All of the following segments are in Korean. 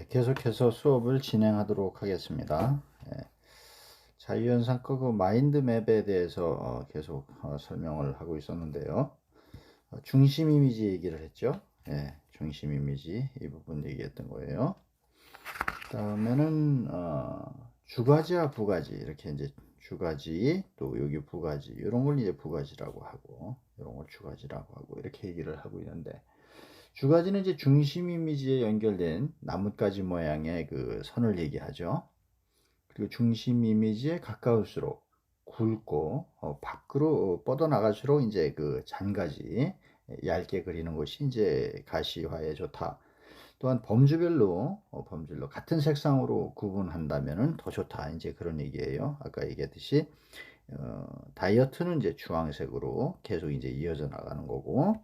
계속해서 수업을 진행하도록 하겠습니다. 자유현상 그 마인드맵에 대해서 계속 설명을 하고 있었는데요. 중심 이미지 얘기를 했죠. 중심 이미지 이 부분 얘기했던 거예요. 다음에는 주가지와 부가지, 이렇게 이제 주가지, 또 여기 부가지, 이런 걸 이제 부가지라고 하고, 이런 걸 주가지라고 하고, 이렇게 얘기를 하고 있는데, 주가지는 이제 중심 이미지에 연결된 나뭇가지 모양의 그 선을 얘기하죠. 그리고 중심 이미지에 가까울수록 굵고 밖으로 뻗어나갈수록 이제 그 잔가지 얇게 그리는 것이 이제 가시화에 좋다. 또한 범주별로 같은 색상으로 구분한다면은 더 좋다. 이제 그런 얘기예요. 아까 얘기했듯이 다이어트는 이제 주황색으로 계속 이제 이어져 나가는 거고,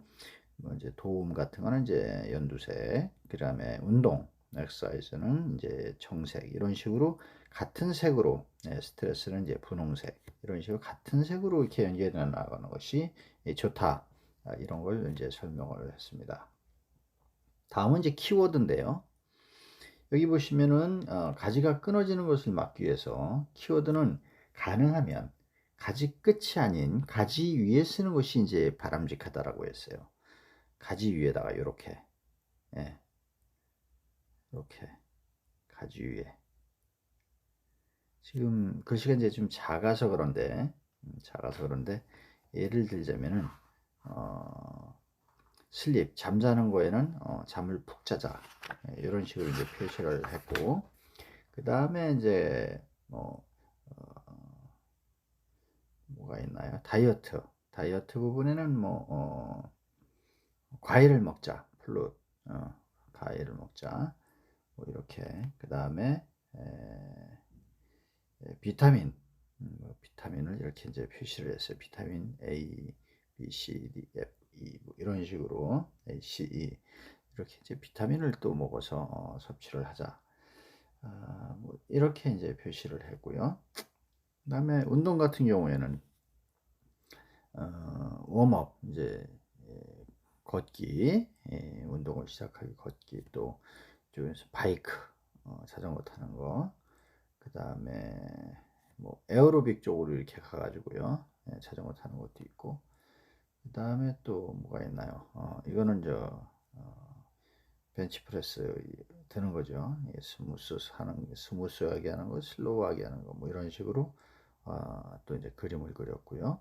뭐 이제 도움 같은 거는 이제 연두색, 그다음에 운동, 엑서사이즈는 이제 청색, 이런 식으로 같은 색으로, 스트레스는 이제 분홍색, 이런 식으로 같은 색으로 이렇게 연결해 나가는 것이 좋다. 이런 걸 이제 설명을 했습니다. 다음은 이제 키워드인데요. 여기 보시면은 가지가 끊어지는 것을 막기 위해서 키워드는 가능하면 가지 끝이 아닌 가지 위에 쓰는 것이 이제 바람직하다라고 했어요. 가지 위에다가 이렇게, 이렇게 가지 위에. 지금 글씨가 이제 좀 작아서 그런데, 예를 들자면은 슬립, 잠자는 거에는 잠을 푹 자자, 이런 식으로 이제 표시를 했고, 그 다음에 이제 뭐가 있나요? 다이어트 부분에는 과일을 먹자, 플룻, 과일을 먹자, 뭐 이렇게. 그 다음에 비타민, 비타민을 이렇게 이제 표시를 했어요. 비타민 A, B, C, D, F, E, 뭐 이런 식으로 A, C, E, 이렇게 이제 비타민을 또 먹어서 섭취를 하자. 뭐 이렇게 이제 표시를 했고요. 그 다음에 운동 같은 경우에는 웜업, 이제 걷기, 운동을 시작하기, 걷기, 또 쪽에서 바이크, 자전거 타는 거, 그 다음에 뭐 에어로빅 쪽으로 이렇게 가가지고요, 자전거 타는 것도 있고, 그 다음에 또 뭐가 있나요? 이거는 벤치프레스 드는 거죠. 스무스하게 하는 거, 슬로우하게 하는 거, 뭐 이런 식으로 또 이제 그림을 그렸고요.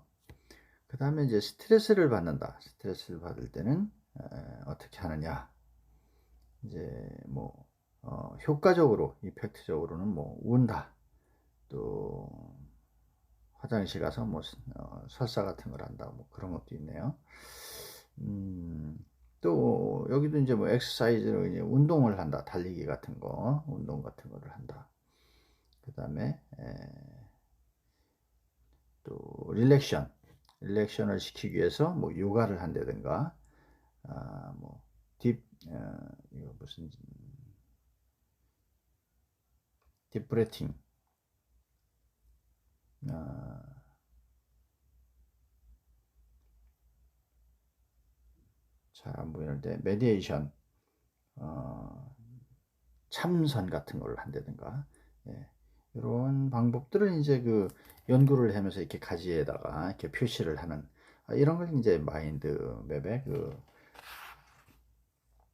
그 다음에 이제 스트레스를 받는다. 스트레스를 받을 때는 어떻게 하느냐. 이제 뭐 효과적으로, 이펙트적으로는 뭐 운다. 또 화장실 가서 뭐 설사 같은 걸 한다. 뭐 그런 것도 있네요. 또 여기도 이제 뭐 엑서사이즈로 이제 운동을 한다. 달리기 같은 거, 운동 같은 거를 한다. 그 다음에 또 릴렉션을 시키기 위해서 뭐 요가를 한다든가, 뭐 이거 무슨 딥브레팅, 잘 안 보이는데 메디테이션, 참선 같은 걸 한다든가, 이런 방법들을 이제 그 연구를 하면서 이렇게 가지에다가 이렇게 표시를 하는, 이런 걸 이제 마인드 맵의 그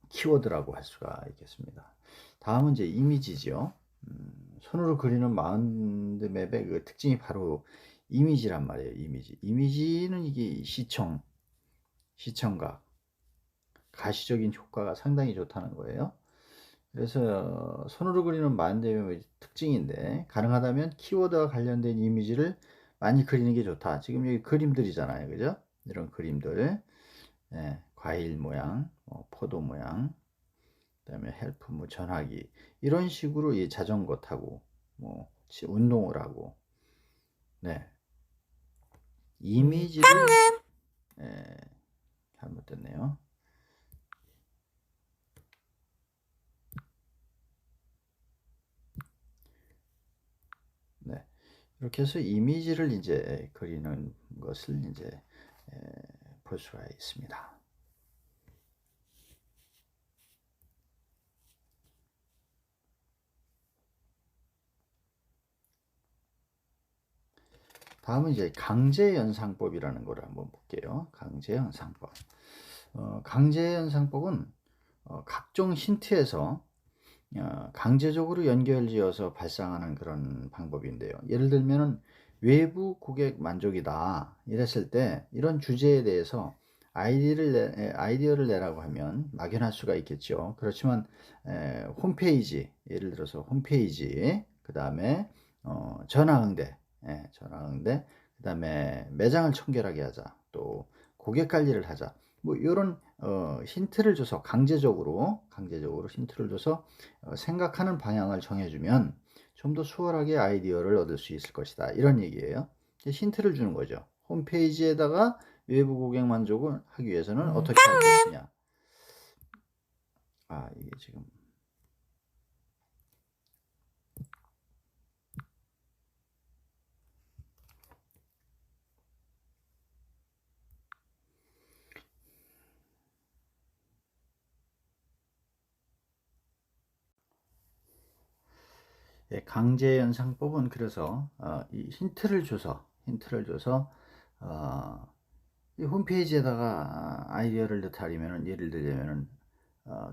키워드라고 할 수가 있겠습니다. 다음은 이제 이미지죠. 손으로 그리는 마인드 맵의 그 특징이 바로 이미지란 말이에요. 이미지는 이게 시청각, 가시적인 효과가 상당히 좋다는 거예요. 그래서 손으로 그리는 마인드맵의 특징인데, 가능하다면 키워드와 관련된 이미지를 많이 그리는 게 좋다. 지금 여기 그림들이잖아요, 그죠? 이런 그림들, 과일 모양, 포도 모양, 그다음에 헬프, 뭐 전화기, 이런 식으로 이 자전거 타고 뭐 운동을 하고, 이미지를 잘못됐네요. 이렇게 해서 이미지를 이제 그리는 것을 이제 볼 수가 있습니다. 다음은 이제 강제연상법이라는 걸 한번 볼게요. 강제연상법. 강제연상법은 각종 힌트에서 강제적으로 연결지어서 발생하는 그런 방법인데요. 예를 들면은 외부 고객 만족이다 이랬을 때 이런 주제에 대해서 아이디어를 내라고 하면 막연할 수가 있겠죠. 그렇지만 홈페이지, 예를 들어서 홈페이지, 그 다음에 전화응대, 전화응대, 그 다음에 매장을 청결하게 하자, 또 고객 관리를 하자, 뭐 이런 힌트를 줘서 강제적으로 힌트를 줘서 생각하는 방향을 정해주면 좀 더 수월하게 아이디어를 얻을 수 있을 것이다, 이런 얘기예요. 힌트를 주는 거죠. 홈페이지에다가 외부 고객 만족을 하기 위해서는 어떻게 할 것이냐. 이게 지금 강제연상법은 그래서 이 힌트를 줘서 이 홈페이지에다가 아이디어를 넣다리면은, 예를 들자면은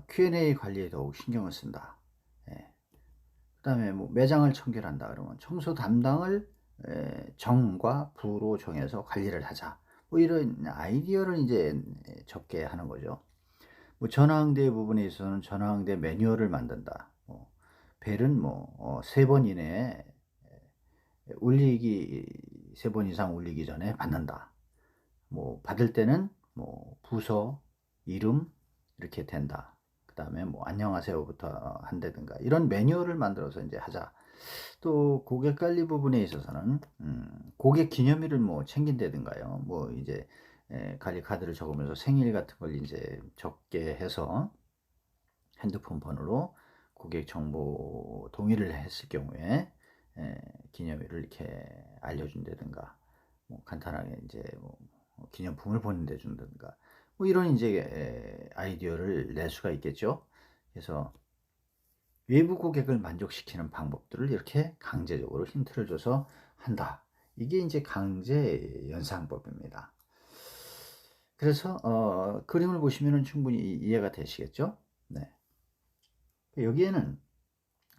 Q&A 관리에 더욱 신경을 쓴다. 그 다음에 뭐 매장을 청결한다 그러면 청소 담당을 정과 부로 정해서 관리를 하자. 뭐 이런 아이디어를 이제 적게 하는 거죠. 뭐 전화응대 부분에 있어서는 전화응대 매뉴얼을 만든다. 벨은 뭐 3번 이내에 울리기, 3번 이상 울리기 전에 받는다. 뭐 받을 때는 뭐 부서, 이름 이렇게 된다. 그 다음에 뭐 안녕하세요부터 한다든가 이런 매뉴얼을 만들어서 이제 하자. 또 고객 관리 부분에 있어서는 고객 기념일을 뭐 챙긴다든가요. 뭐 이제 관리 카드를 적으면서 생일 같은 걸 이제 적게 해서 핸드폰 번호로 고객 정보 동의를 했을 경우에 기념일을 이렇게 알려준다든가, 뭐 간단하게 이제 뭐 기념품을 보내다 준다든가, 뭐 이런 이제 아이디어를 낼 수가 있겠죠. 그래서 외부 고객을 만족시키는 방법들을 이렇게 강제적으로 힌트를 줘서 한다. 이게 이제 강제 연상법입니다. 그래서 그림을 보시면 충분히 이해가 되시겠죠. 네. 여기에는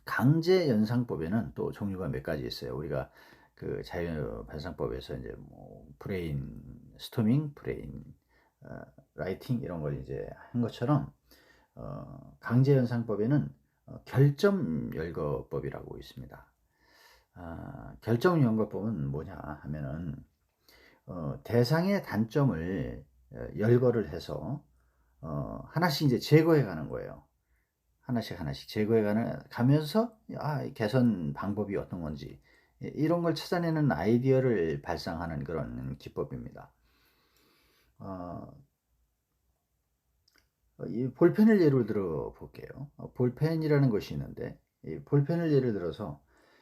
강제 연상법에는 또 종류가 몇 가지 있어요. 우리가 그 자유 발상법에서 이제 뭐 브레인 스토밍, 브레인 라이팅 이런 걸 이제 한 것처럼 강제 연상법에는 결점 열거법이라고 있습니다. 결점 열거법은 뭐냐 하면은 대상의 단점을 열거를 해서 하나씩 이제 제거해 가는 거예요. 하나씩 제거해 가면서 개선 방법이 어떤 건지 이런 걸 찾아내는 아이디어를 발상하는 그런 기법입니다. 이 볼펜을 예를 들어 볼게요. 볼펜이라는 것이 있는데 이 볼펜을 예를 들어서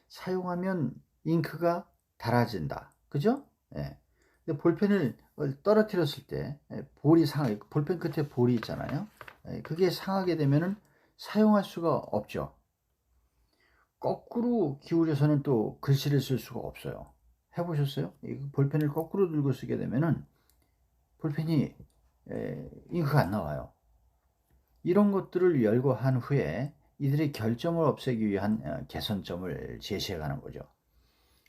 사용하면 잉크가 닳아진다. 그죠? 예. 근데 볼펜을 떨어뜨렸을 때 볼이 상하게, 볼펜 끝에 볼이 있잖아요. 그게 상하게 되면은 사용할 수가 없죠. 거꾸로 기울여서는 또 글씨를 쓸 수가 없어요. 해보셨어요? 이 볼펜을 거꾸로 들고 쓰게 되면은 볼펜이 잉크가 안 나와요. 이런 것들을 열거한 후에 이들의 결점을 없애기 위한 개선점을 제시해 가는 거죠.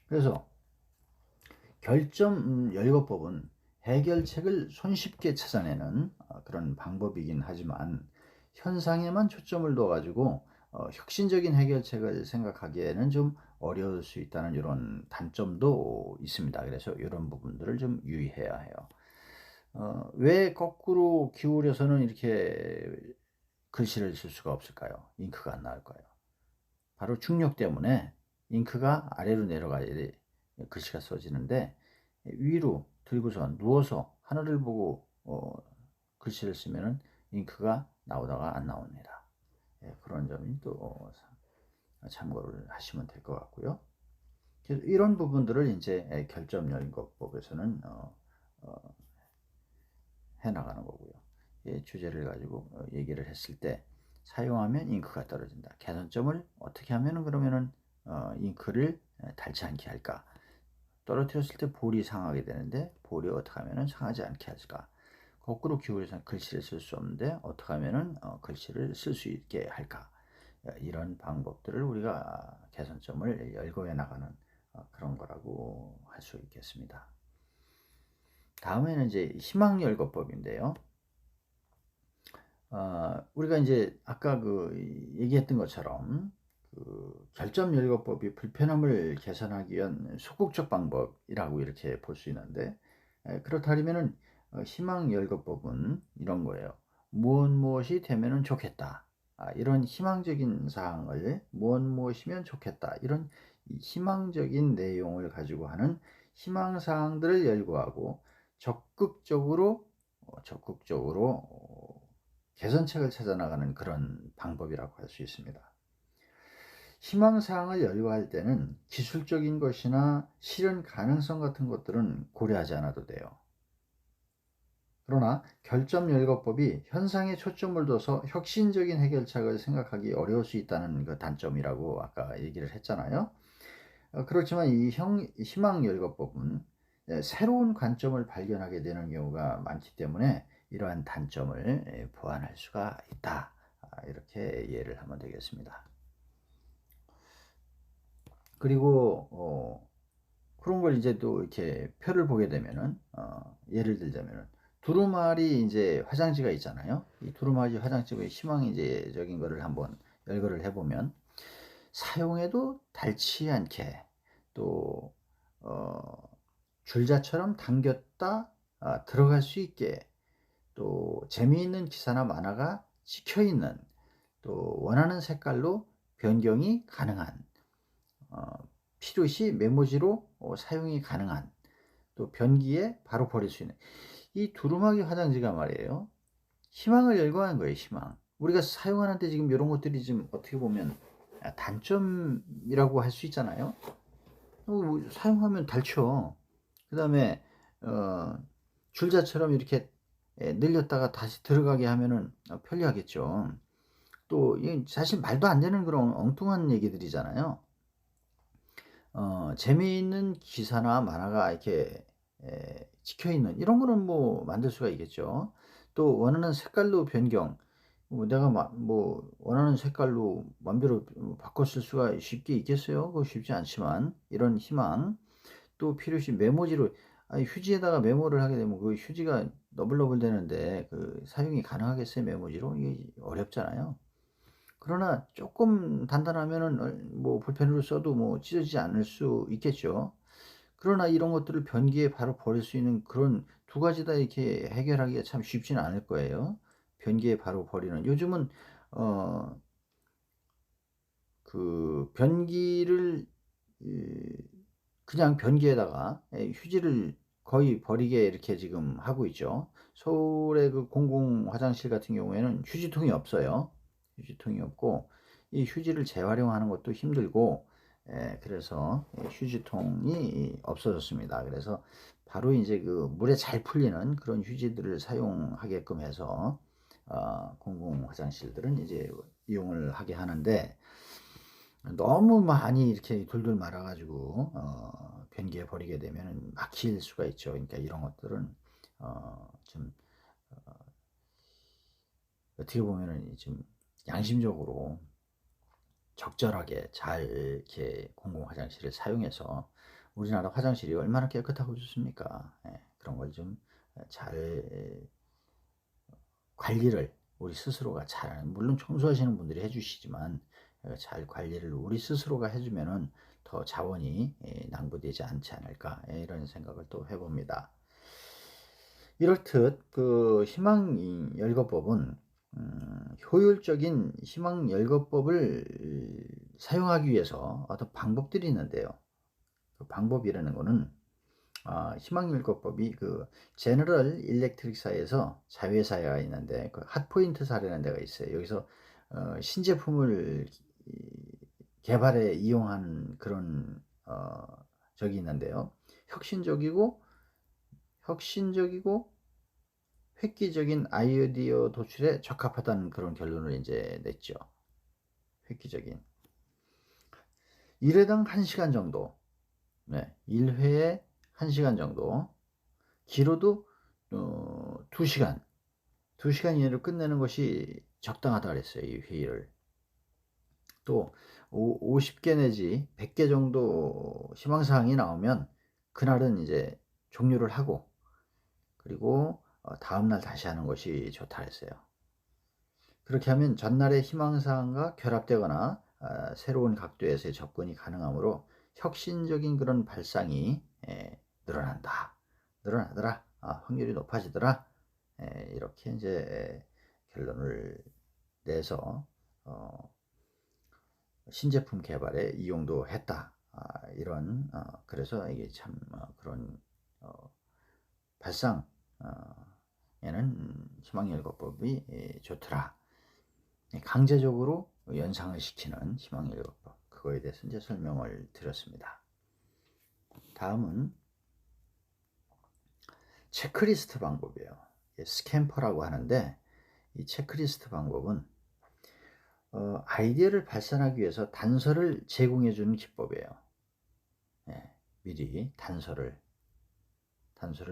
그래서 결점 열거법은 해결책을 손쉽게 찾아내는 그런 방법이긴 하지만 현상에만 초점을 둬 가지고 혁신적인 해결책을 생각하기에는 좀 어려울 수 있다는 이런 단점도 있습니다. 그래서 이런 부분들을 좀 유의해야 해요. 왜 거꾸로 기울여서는 이렇게 글씨를 쓸 수가 없을까요? 잉크가 안 나올까요? 바로 중력 때문에 잉크가 아래로 내려가야 글씨가 써지는데, 위로 들고서 누워서 하늘을 보고 글씨를 쓰면 잉크가 나오다가 안 나옵니다. 그런 점이 또 참고를 하시면 될 것 같고요. 이런 부분들을 이제 결점 연거법에서는 해나가는 거고요. 주제를 가지고 얘기를 했을 때 사용하면 잉크가 떨어진다. 개선점을 어떻게 하면은 그러면은 잉크를 닳지 않게 할까? 떨어뜨렸을 때 볼이 상하게 되는데 볼이 어떻게 하면 상하지 않게 할까? 거꾸로 기울여서 글씨를 쓸 수 없는데 어떻게 하면 글씨를 쓸 수 있게 할까? 이런 방법들을 우리가 개선점을 열거해 나가는 그런 거라고 할 수 있겠습니다. 다음에는 이제 희망열거법인데요. 우리가 이제 아까 그 얘기했던 것처럼 그 결점열거법이 불편함을 개선하기 위한 소극적 방법이라고 이렇게 볼 수 있는데, 그렇다면은 희망열거법은 이런 거예요. 무엇이 되면은 좋겠다. 이런 희망적인 사항을 무엇이면 좋겠다. 이런 희망적인 내용을 가지고 하는 희망사항들을 열거하고 적극적으로 개선책을 찾아 나가는 그런 방법이라고 할 수 있습니다. 희망사항을 열거할 때는 기술적인 것이나 실현 가능성 같은 것들은 고려하지 않아도 돼요. 그러나 결점열거법이 현상에 초점을 둬서 혁신적인 해결책을 생각하기 어려울 수 있다는 그 단점이라고 아까 얘기를 했잖아요. 그렇지만 이 희망열거법은 새로운 관점을 발견하게 되는 경우가 많기 때문에 이러한 단점을 보완할 수가 있다. 이렇게 이해를 하면 되겠습니다. 그리고 그런 걸 이제 또 이렇게 표를 보게 되면은 예를 들자면은 두루마리 이제 화장지가 있잖아요. 이 두루마리 화장지의 희망적인 거를 한번 열거를 해보면 사용해도 닳지 않게 또 줄자처럼 당겼다 들어갈 수 있게 또 재미있는 기사나 만화가 찍혀있는 또 원하는 색깔로 변경이 가능한 필요시 메모지로 사용이 가능한 또 변기에 바로 버릴 수 있는 이 두루마기 화장지가 말이에요. 희망을 열거하는 거예요. 희망. 우리가 사용하는데 지금 이런 것들이 지금 어떻게 보면 단점이라고 할 수 있잖아요. 사용하면 닳죠. 그 다음에 줄자처럼 이렇게 늘렸다가 다시 들어가게 하면은 편리하겠죠. 또 사실 말도 안 되는 그런 엉뚱한 얘기들이잖아요. 재미있는 기사나 만화가 이렇게 찍혀있는 이런 거는 뭐 만들 수가 있겠죠. 또 원하는 색깔로 변경, 내가 뭐 원하는 색깔로 마음대로 바꿔 쓸 수가 쉽게 있겠어요? 그거 쉽지 않지만 이런 희망, 또 필요시 메모지로 휴지에다가 메모를 하게 되면 그 휴지가 너블너블 되는데 그 사용이 가능하겠어요? 메모지로? 이게 어렵잖아요. 그러나 조금 단단하면은 뭐 볼펜으로 써도 뭐 찢어지지 않을 수 있겠죠. 그러나 이런 것들을 변기에 바로 버릴 수 있는 그런 두 가지 다 이렇게 해결하기가 참 쉽지는 않을 거예요. 변기에 바로 버리는 요즘은 그 변기를 그냥 변기에다가 휴지를 거의 버리게 이렇게 지금 하고 있죠. 서울의 그 공공 화장실 같은 경우에는 휴지통이 없어요. 휴지통이 없고 이 휴지를 재활용하는 것도 힘들고 그래서 휴지통이 없어졌습니다. 그래서 바로 이제 그 물에 잘 풀리는 그런 휴지들을 사용하게끔 해서 공공 화장실들은 이제 이용을 하게 하는데 너무 많이 이렇게 돌돌 말아 가지고 변기에 버리게 되면 막힐 수가 있죠. 그러니까 이런 것들은 좀 어떻게 보면은 좀 양심적으로 적절하게 잘 이렇게 공공 화장실을 사용해서 우리나라 화장실이 얼마나 깨끗하고 좋습니까? 그런 걸 좀 잘 관리를 우리 스스로가 잘, 물론 청소하시는 분들이 해주시지만 잘 관리를 우리 스스로가 해주면은 더 자원이 낭비되지 않지 않을까 이런 생각을 또 해봅니다. 이렇듯 그 희망 열거법은 효율적인 희망 열거법을 사용하기 위해서 어떤 방법들이 있는데요. 그 방법이라는 거는 희망열거법이 그 제너럴 일렉트릭사에서 자회사가 있는데 그 핫포인트 사라는 데가 있어요. 여기서 신제품을 개발에 이용한 그런 적이 있는데요. 혁신적이고 획기적인 아이디어 도출에 적합하다는 그런 결론을 이제 냈죠. 획기적인. 일회당 1시간 정도 네, 1회에 1시간 정도, 길어도 2시간, 2시간 이내로 끝내는 것이 적당하다 그랬어요. 이 회의를. 또 50개 내지 100개 정도 희망사항이 나오면 그날은 이제 종료를 하고, 그리고 다음날 다시 하는 것이 좋다 했어요. 그렇게 하면 전날의 희망사항과 결합되거나 새로운 각도에서의 접근이 가능하므로 혁신적인 그런 발상이 늘어난다. 늘어나더라. 확률이 높아지더라. 이렇게 이제 결론을 내서 신제품 개발에 이용도 했다. 이런 그래서 이게 참 그런 발상 에는 희망일거법이 좋더라. 강제적으로 연상을 시키는 희망일거법, 그거에 대해서 이제 설명을 드렸습니다. 다음은 체크리스트 방법이에요. 스캠퍼라고 하는데, 이 체크리스트 방법은 아이디어를 발산하기 위해서 단서를 제공해 주는 기법이에요. 미리 단서를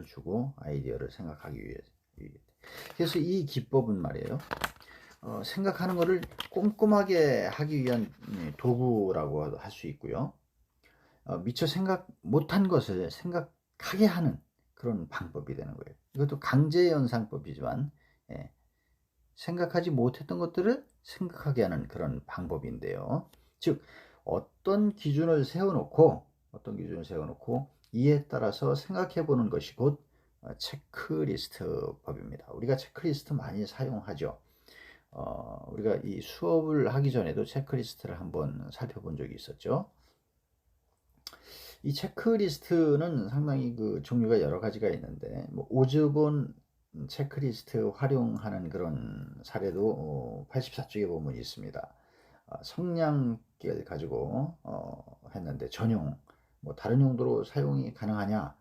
주고 아이디어를 생각하기 위해서. 그래서 이 기법은 말이에요, 생각하는 것을 꼼꼼하게 하기 위한 도구라고 할 수 있고요. 미처 생각 못한 것을 생각하게 하는 그런 방법이 되는 거예요. 이것도 강제연상법이지만 생각하지 못했던 것들을 생각하게 하는 그런 방법인데요. 즉 어떤 기준을 세워놓고 이에 따라서 생각해 보는 것이 곧 체크리스트 법입니다. 우리가 체크리스트 많이 사용하죠. 우리가 이 수업을 하기 전에도 체크리스트를 한번 살펴본 적이 있었죠. 이 체크리스트는 상당히 그 종류가 여러 가지가 있는데, 뭐 오즈본 체크리스트 활용하는 그런 사례도 84쪽에 보면 있습니다. 성냥개를 가지고 했는데 전용, 뭐 다른 용도로 사용이 가능하냐,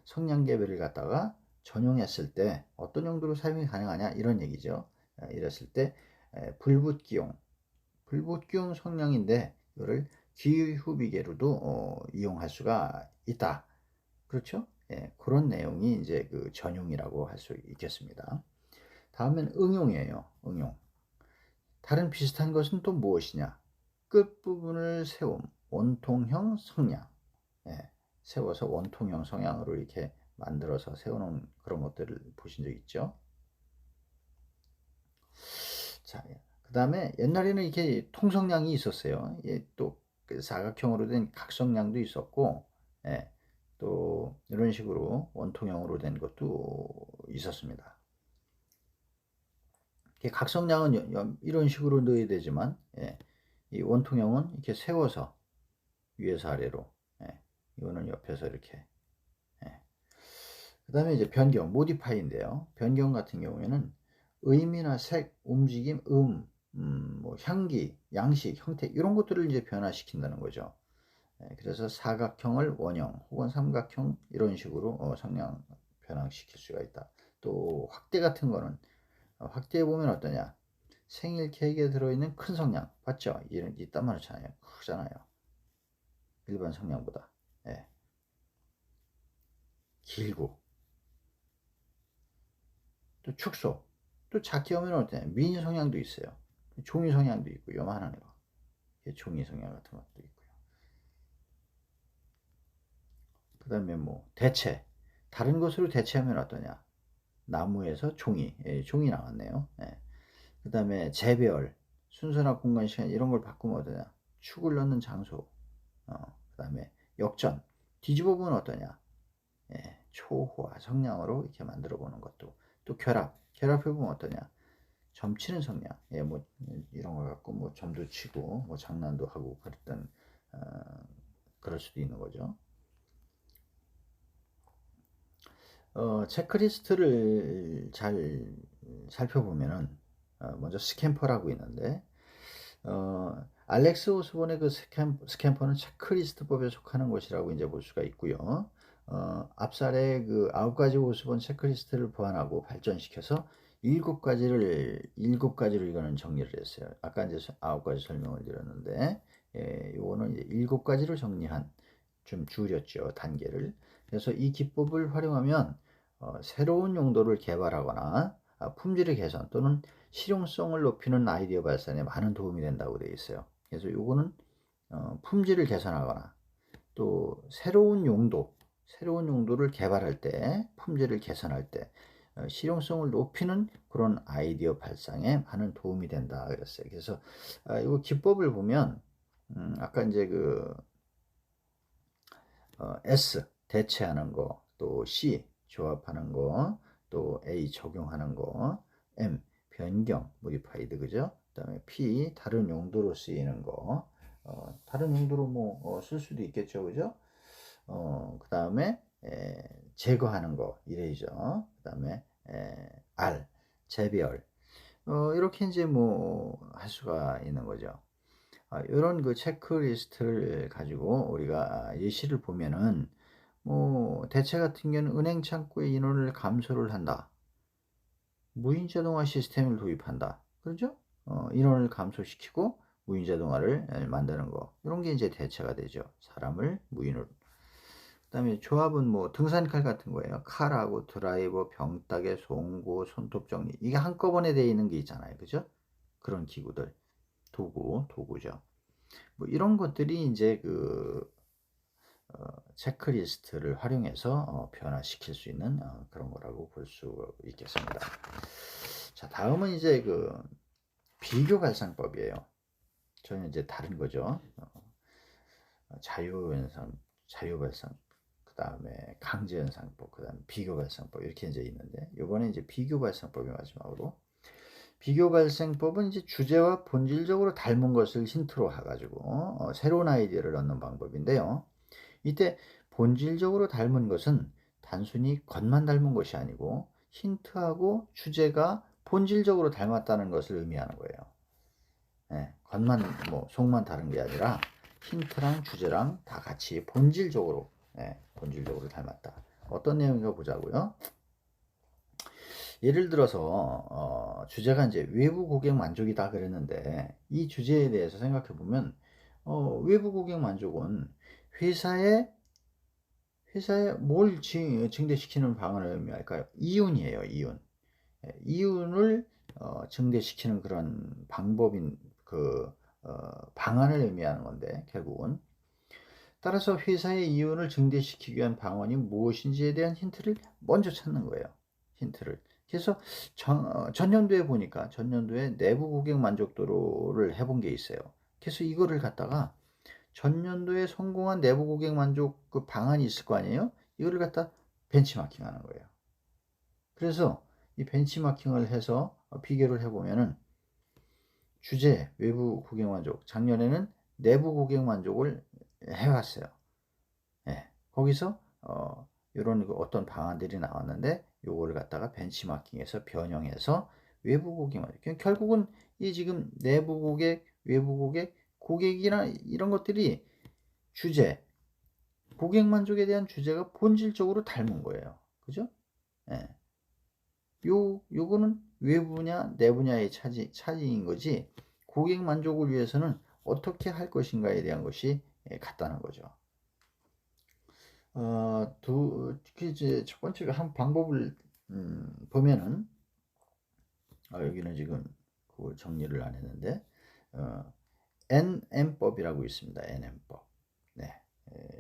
성냥개를 갖다가 전용했을 때 어떤 용도로 사용이 가능하냐, 이런 얘기죠. 이랬을 때 불붙기용 성냥인데 이거를 기후비계로도 이용할 수가 있다. 그렇죠? 그런 내용이 이제 그 전용이라고 할 수 있겠습니다. 다음엔 응용이에요. 응용. 다른 비슷한 것은 또 무엇이냐? 끝부분을 세움, 원통형 성냥. 세워서 원통형 성냥으로 이렇게 만들어서 세워놓은 그런 것들을 보신 적 있죠? 자, 그 다음에 옛날에는 이렇게 통성량이 있었어요. 또 사각형으로 된 각성량도 있었고, 또 이런 식으로 원통형으로 된 것도 있었습니다. 각성량은 이런 식으로 넣어야 되지만, 이 원통형은 이렇게 세워서 위에서 아래로, 이거는 옆에서 이렇게. 그 다음에 이제 변경, 모디파이인데요. 변경 같은 경우에는 의미나 색, 움직임, 뭐 향기, 양식, 형태, 이런 것들을 이제 변화시킨다는 거죠. 그래서 사각형을 원형 혹은 삼각형, 이런 식으로 성냥 변화시킬 수가 있다. 또 확대 같은 거는 확대해 보면 어떠냐? 생일 케이크에 들어있는 큰 성냥 봤죠? 이딴만하잖아요. 크잖아요. 일반 성냥보다. 길고. 또 축소. 또 작게 오면 어떠냐? 미니 성냥도 있어요. 종이 성냥도 있고, 요만한 거. 종이 성냥 같은 것도 있고요. 그 다음에 뭐 대체, 다른 것으로 대체하면 어떠냐? 나무에서 종이, 종이 나왔네요. 그 다음에 재배열, 순서나 공간, 시간, 이런 걸 바꾸면 어떠냐? 축을 넣는 장소. 그 다음에 역전, 뒤집어 보면 어떠냐? 초호화 성냥으로 이렇게 만들어 보는 것도. 또 결합해 보면 어떠냐? 점치는 성냥, 뭐 이런 거 갖고 뭐 점도 치고 뭐 장난도 하고 그랬던, 그럴 수도 있는 거죠. 체크리스트를 잘 살펴보면은 먼저 스캠퍼라고 있는데, 알렉스 오스본의 그 스캠퍼는 체크리스트법에 속하는 것이라고 이제 볼 수가 있고요. 앞살에 그 9가지 오스본 체크리스트를 보완하고 발전시켜서 7가지를 이거는 정리를 했어요. 아까 이제 9가지 설명을 드렸는데, 요거는 이제 7가지로 정리한 좀 줄였죠, 단계를. 그래서 이 기법을 활용하면 새로운 용도를 개발하거나 품질의 개선 또는 실용성을 높이는 아이디어 발산에 많은 도움이 된다고 되어 있어요. 그래서 요거는 품질을 개선하거나 또 새로운 용도를 개발할 때, 품질을 개선할 때 실용성을 높이는 그런 아이디어 발상에 많은 도움이 된다 그랬어요. 그래서 이 기법을 보면 아까 이제 그 S 대체하는 거, 또 C 조합하는 거, 또 A 적용하는 거, M 변경 modified 그죠? 그다음에 P 다른 용도로 쓰이는 거, 다른 용도로 뭐 쓸 수도 있겠죠, 그죠? 그다음에 제거하는 거 이레이저, 그다음에 R 재별, 이렇게 이제 뭐 할 수가 있는 거죠. 이런 그 체크리스트를 가지고 우리가 예시를 보면은 뭐 대체 같은 경우는 은행 창구의 인원을 감소를 한다. 무인 자동화 시스템을 도입한다. 그렇죠? 인원을 감소시키고 무인 자동화를 만드는 거. 이런 게 이제 대체가 되죠. 사람을 무인으로. 그다음에 조합은 뭐 등산칼 같은 거예요. 칼하고 드라이버, 병따개, 송고, 손톱 정리. 이게 한꺼번에 되어 있는 게 있잖아요. 그죠? 그런 기구들. 도구죠. 뭐 이런 것들이 이제 그 체크리스트를 활용해서 변화시킬 수 있는 그런 거라고 볼 수 있겠습니다. 자, 다음은 이제 그 비교 발상법이에요. 저는 이제 다른 거죠. 자유 발상, 그 다음에 강제 연상법, 그 다음에 비교 발상법 이렇게 이제 있는데 이번에 이제 비교 발상법이 마지막으로. 비교 발생법은 이제 주제와 본질적으로 닮은 것을 힌트로 해가지고 새로운 아이디어를 얻는 방법인데요. 이때 본질적으로 닮은 것은 단순히 겉만 닮은 것이 아니고 힌트하고 주제가 본질적으로 닮았다는 것을 의미하는 거예요. 겉만 뭐 속만 다른 게 아니라 힌트랑 주제랑 다 같이 본질적으로 닮았다. 어떤 내용인가 보자고요. 예를 들어서 주제가 이제 외부 고객 만족이다 그랬는데 이 주제에 대해서 생각해 보면 외부 고객 만족은 회사에 뭘 증대시키는 방안을 의미할까요? 이윤이에요, 이윤. 이윤을 증대시키는 그런 방법인 그 방안을 의미하는 건데 결국은 따라서 회사의 이윤을 증대시키기 위한 방안이 무엇인지에 대한 힌트를 먼저 찾는 거예요. 힌트를. 그래서 전년도에 보니까 전년도에 내부 고객 만족도를 해본 게 있어요. 그래서 이거를 갖다가 전년도에 성공한 내부 고객 만족 그 방안이 있을 거 아니에요? 이거를 갖다 벤치마킹 하는 거예요. 그래서 이 벤치마킹을 해서 비교를 해보면은 주제 외부 고객 만족, 작년에는 내부 고객 만족을 해왔어요. 거기서 이런 어떤 방안들이 나왔는데 요거를 갖다가 벤치마킹해서 변형해서 외부 고객 만족. 결국은 이 지금 내부 고객, 외부 고객, 고객이나 이런 것들이 주제, 고객 만족에 대한 주제가 본질적으로 닮은 거예요. 그죠? 예. 요거는 외부냐 내부냐의 차이인 거지 고객 만족을 위해서는 어떻게 할 것인가에 대한 것이 같다는 거죠. 이제 첫 번째 한 방법을 보면은 여기는 지금 그 정리를 안 했는데 NM법이라고 있습니다. NM법. 네,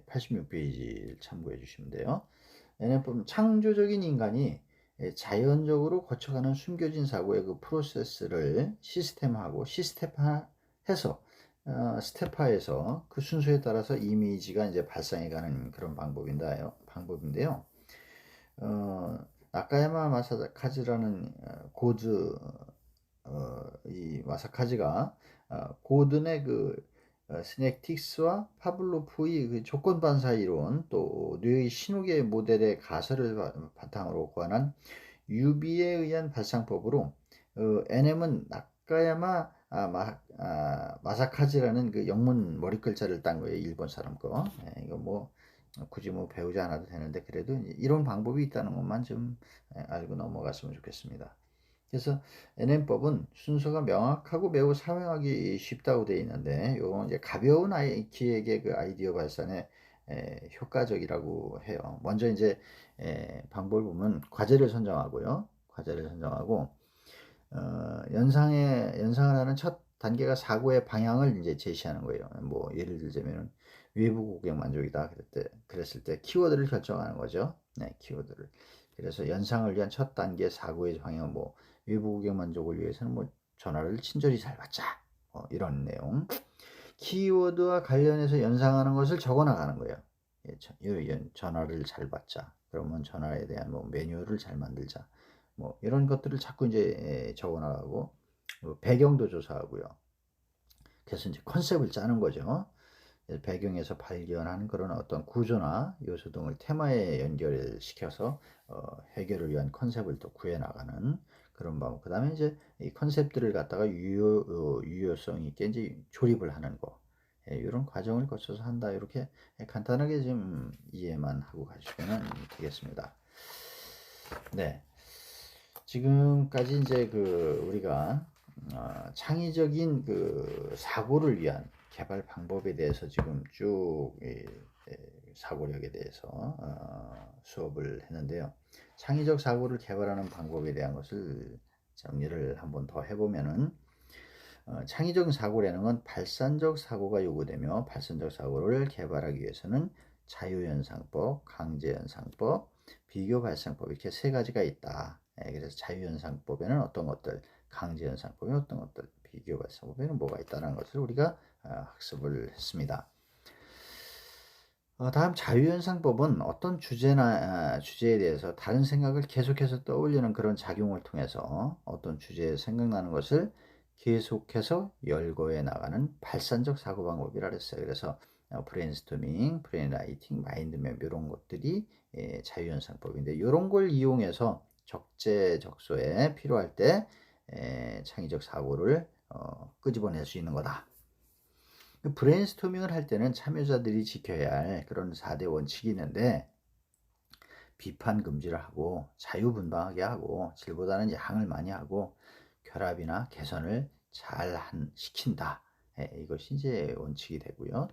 86페이지를 참고해 주시면 돼요. NM법은 창조적인 인간이 자연적으로 거쳐가는 숨겨진 사고의 그 프로세스를 시스템화해서 스텝화해서 그 순서에 따라서 이미지가 이제 발상해가는 그런 방법인데요. 나카야마 마사카즈라는 이 마사카즈가 고든의 그 스낵틱스와 파블로프의 그 조건반사 이론 또 뇌의 신호계 모델의 가설을 바탕으로 구현한 유비에 의한 발상법으로 NM은 나카야마 마사카즈라는 그 영문 머리 글자를 딴 거예요. 일본 사람 거. 이거 뭐 굳이 뭐 배우지 않아도 되는데 그래도 이런 방법이 있다는 것만 좀 알고 넘어갔으면 좋겠습니다. 그래서 NM법은 순서가 명확하고 매우 사용하기 쉽다고 되어 있는데 요 이제 가벼운 기획의 그 아이디어 발산에 효과적이라고 해요. 먼저 이제 방법을 보면 과제를 선정하고요. 과제를 선정하고 연상을 하는 첫 단계가 사고의 방향을 이제 제시하는 거예요. 뭐 예를 들자면 외부 고객 만족이다 그랬을 때 키워드를 결정하는 거죠. 네, 키워드를. 그래서 연상을 위한 첫 단계 사고의 방향은 뭐 외부 고객 만족을 위해서는 뭐 전화를 친절히 잘 받자. 이런 내용. 키워드와 관련해서 연상하는 것을 적어 나가는 거예요. 전화를 잘 받자. 그러면 전화에 대한 뭐 매뉴얼을 잘 만들자. 뭐 이런 것들을 자꾸 이제 적어 나가고 배경도 조사하고요. 그래서 이제 컨셉을 짜는 거죠. 배경에서 발견하는 그런 어떤 구조나 요소 등을 테마에 연결시켜서 해결을 위한 컨셉을 또 구해나가는 그런 방법. 그 다음에 이제 이 컨셉들을 갖다가 유효성 있게 이제 조립을 하는 거. 이런 과정을 거쳐서 한다. 이렇게 간단하게 좀 이해만 하고 가시면 되겠습니다. 네. 지금까지 이제 우리가 창의적인 사고를 위한 개발 방법에 대해서 지금 쭉 사고력에 대해서 수업을 했는데요. 창의적 사고를 개발하는 방법에 대한 것을 정리를 한번 더 해보면은 창의적 사고라는 건 발산적 사고가 요구되며 발산적 사고를 개발하기 위해서는 자유현상법, 강제현상법, 비교발생법 이렇게 세 가지가 있다. 그래서 자유현상법에는 어떤 것들, 강제현상법에 어떤 것들, 비교발생법에는 뭐가 있다는 것을 우리가 학습을 했습니다. 다음 자유현상법은 어떤 주제에 대해서 다른 생각을 계속해서 떠올리는 그런 작용을 통해서 어떤 주제에 생각나는 것을 계속해서 열거해 나가는 발산적 사고방법이라 그랬어요. 그래서 브레인스토밍, 브레인라이팅, 마인드맵 이런 것들이 자유현상법인데 이런 걸 이용해서 적재적소에 필요할 때 창의적 사고를 끄집어낼 수 있는 거다. 브레인스토밍을 할 때는 참여자들이 지켜야 할 그런 4대 원칙이 있는데 비판 금지를 하고 자유분방하게 하고 질보다는 양을 많이 하고 결합이나 개선을 잘 시킨다. 이것이 이제 원칙이 되고요.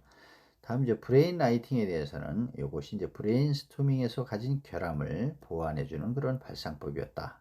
다음 이제 브레인 라이팅에 대해서는 이것이 이제 브레인스토밍에서 가진 결함을 보완해주는 그런 발상법이었다.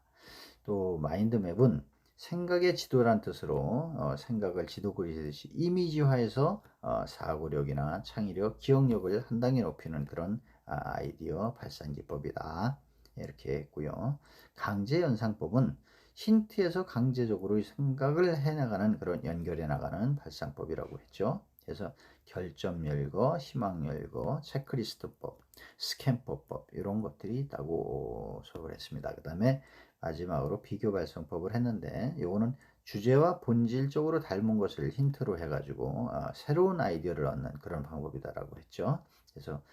또 마인드맵은 생각의 지도란 뜻으로 생각을 지도 그리듯이 이미지화해서 사고력이나 창의력, 기억력을 한 단계 높이는 그런 아이디어 발산 기법이다. 이렇게 했고요. 강제연상법은 힌트에서 강제적으로 생각을 해나가는 그런 연결해 나가는 발상법이라고 했죠. 그래서 결점 열거, 희망 열거, 체크리스트법, 스캔법법 이런 것들이 있다고 수업을 했습니다. 그 다음에 마지막으로 비교 발성법을 했는데 요거는 주제와 본질적으로 닮은 것을 힌트로 해가지고 새로운 아이디어를 얻는 그런 방법이다라고 했죠. 그래서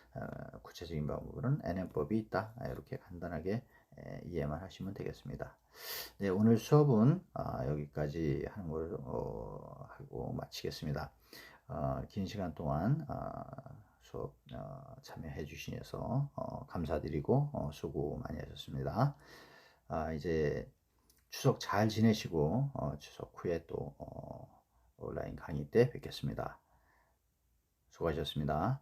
구체적인 방법으로는 NM법이 있다. 이렇게 간단하게 이해만 하시면 되겠습니다. 네, 오늘 수업은 여기까지 하는 걸 하고 마치겠습니다. 긴 시간 동안 수업 참여해 주셔서 감사드리고 수고 많이 하셨습니다. 이제 추석 잘 지내시고 추석 후에 또 온라인 강의 때 뵙겠습니다. 수고하셨습니다.